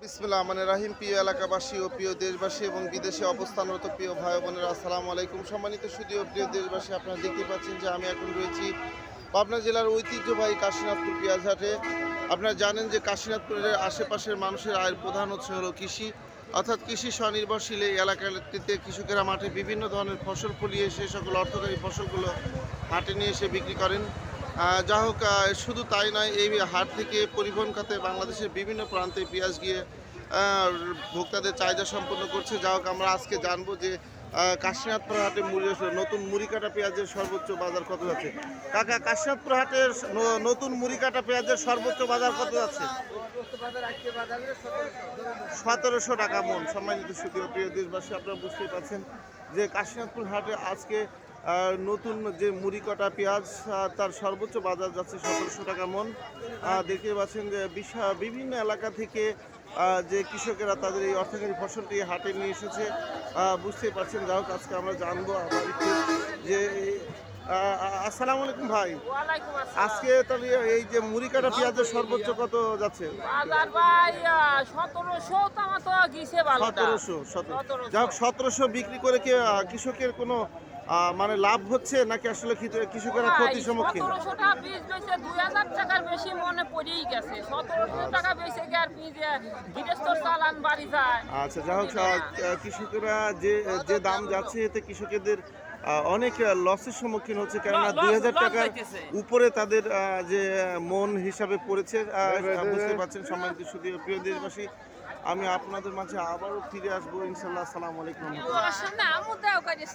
বিসমিল্লাহ রহমানির রহিম। প্রিয় এলাকাবাসী ও প্রিয় দেশবাসী এবং বিদেশে অবস্থানরত প্রিয় ভাই বোনেরা, আসসালামু আলাইকুম। সম্মানিত সুধী ও প্রিয় দেশবাসী, আপনারা দেখতে পাচ্ছেন যে আমি এখন রয়েছি পাবনা জেলার ঐতিহ্যবাহী কাশীনাথপুর পেঁয়াজহাটে। আপনারা জানেন যে কাশীনাথপুরের আশেপাশের মানুষের আয়ের প্রধান উৎস হলো কৃষি, অর্থাৎ কৃষি স্বনির্ভরশীল এই এলাকাটিতে কৃষকেরা মাঠে বিভিন্ন ধরনের ফসল ফলিয়ে সে সকল অর্থকারী ফসলগুলো হাটে নিয়ে এসে বিক্রি করেন। যা হোক, শুধু তাই নয়, এই হাট থেকে পরিবহন খাতে বাংলাদেশের বিভিন্ন প্রান্তে পেঁয়াজ গিয়ে ভোক্তাদের চাহিদা সম্পন্ন করছে। যা হোক, আমরা আজকে জানবো যে কাশীনাথপুর হাটে নতুন মুড়ি কাটা পেঁয়াজের সর্বোচ্চ বাজার কত যাচ্ছে। কাকা, কাশীনাথপুর হাটের নতুন মুড়ি কাটা পেঁয়াজের সর্বোচ্চ বাজার কত যাচ্ছে? 1700 টাকা মন। সম্মানিত সুধী ও প্রিয় দেশবাসী, আপনারা বুঝতেই পারছেন যে কাশীনাথপুর হাটে আজকে নতুন যে মুড়ি কাটা পেঁয়াজ তার সর্বোচ্চ বাজার যাচ্ছে 1700 টাকা মন। দেখতে পাচ্ছেন যে বিভিন্ন এলাকা থেকে যে কৃষকেরা তাদের এই অর্থকারী ফসলটি হাটে নিয়ে এসেছে, বুঝতেই পারছেন। যাই হোক, আজকে আমরা জানবো আবার একটু যে আসসালামু আলাইকুম ভাই। আজকে তাহলে এই যে মুড়ি কাটা পেঁয়াজের সর্বোচ্চ কত যাচ্ছে? 1700। যাই হোক, 1700 বিক্রি করে কি কৃষকের কোনো মানে লাভ হচ্ছে নাকি আসলে কৃষকেরা ক্ষতির সম্মুখীন? 1700 বীজ বেচে 2000 টাকার বেশি মনে পড়েই গেছে। 1700 টাকা বেচে কি আর বীজ গৃহস্থর চালান বাড়ি যায়? আচ্ছা, যাই হোক, কৃষকেরা যে দাম যাচ্ছে এতে কৃষকদের অনেক লসের সম্মুখীন হচ্ছে, কেননা 2000 টাকার উপরে তাদের যে মন হিসাবে পড়েছে। বুঝতে পারছেন সম্মানিত সুধী ও প্রিয় দেশবাসী, আমি আপনাদের মাঝে আবারও ফিরে আসবো ইনশাল্লাহ। আসসালামু আলাইকুম।